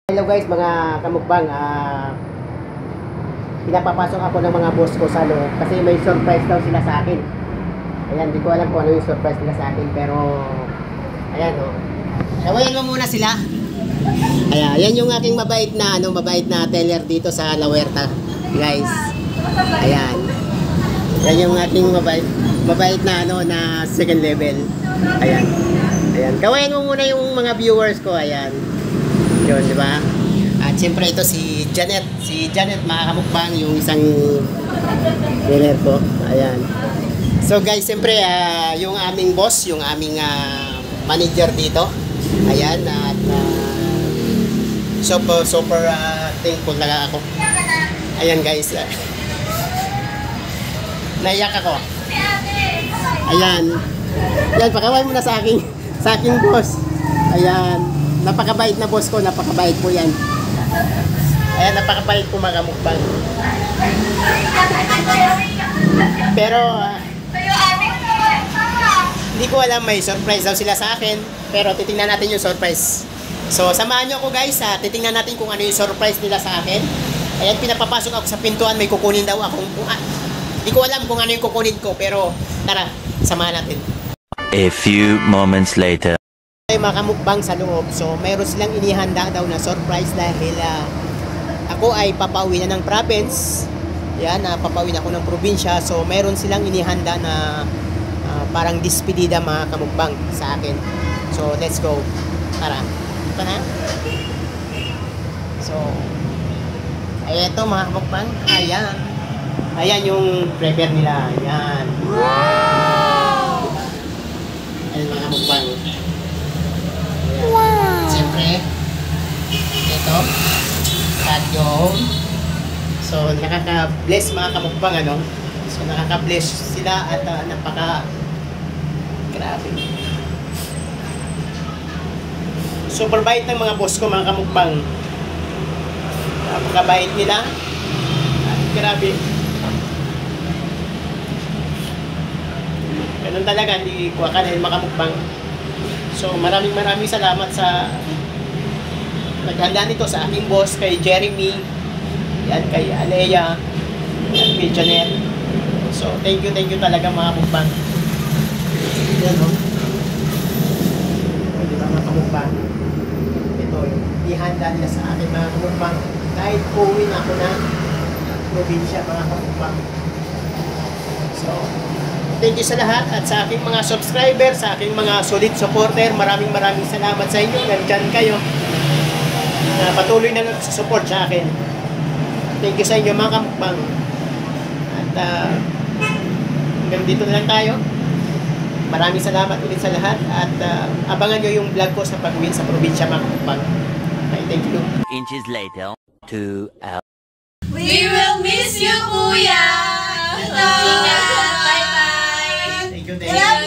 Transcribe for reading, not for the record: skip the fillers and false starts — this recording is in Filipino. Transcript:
Hello guys, mga kamukbang. Pinapapasok ako ng mga boss ko sa loob kasi may surprise daw sila sa akin. Ayan, di ko alam kung ano yung surprise nila sa akin, pero ayan o. Tawayan mo muna sila. Ayan, yan yung aking mabait na teller dito sa La Huerta, guys. Ayan. Yan yung aking mabait na second level. Ayan. Ayan. Kawayan mo muna yung mga viewers ko, ayan. Yun, di ba? At siyempre ito si Janet. Si Janet, mga kamukbang, yung isang dealer ko. Ayan. So guys, siyempre yung aming boss, yung aming manager dito. Ayan. At super thankful talaga ako. Ayan guys. Naiyak ako. Ayan. Ayan, pakaway mo na sa aking boss. Ayan. Napakabait na boss ko, napakabait po yan. Ayan, napakabait po mga mukbang. Pero, hindi ko alam, may surprise daw sila sa akin. Pero titingnan natin yung surprise. So, samahan nyo ako guys, titingnan natin kung ano yung surprise nila sa akin. Ayan, pinapapasok ako sa pintuan, may kukunin daw akong hindi ko alam kung ano yung kukunin ko, pero tara, samahan natin. A few moments later. Ay mga kamukbang sa loob. So mayroon silang inihanda daw na surprise dahil ako ay papauwi na ng province. Yan, papauwi na ako ng probinsya. So mayroon silang inihanda na parang despedida mga kamukbang sa akin. So let's go. Tara. Ito na. So eto mga kamukbang. Ayan. Ayan yung prepare nila. Ayan. Wow! Ayan mga kamukbang. Wow. Siyempre, ito, radio. So, nakaka-bless mga kamukbang, ano? So, nakaka-bless sila at grabe. Super bait ng mga boss ko, mga kamukbang. Napakabait nila. At grabe. Ganun talaga, hindi ko akalain mga kamukbang. So maraming salamat sa naghanda nito sa aking boss, kay Jeremy, yan, kay Alea, yan, kay Janet. So thank you talaga mga kamukbang. Yan o. Di ba mga kamukbang? Ito, ihanda nila sa akin mga kamukbang. Kahit uwi na ako na probinsya mga kamukbang. So thank you sa lahat at sa aking mga subscriber, sa aking mga solid supporter. Maraming salamat sa inyo. Nandyan kayo. Patuloy na nagsusupport sa akin. Thank you sa inyo mga kamukbang. At hanggang dito na lang tayo. Maraming salamat ulit sa lahat. At abangan nyo yung vlog ko sa pag-uwi sa probinsya mga kamukbang. Okay, thank you. Inches later, 2 hours. We will miss you, Kuya! Bye-bye! Thank you.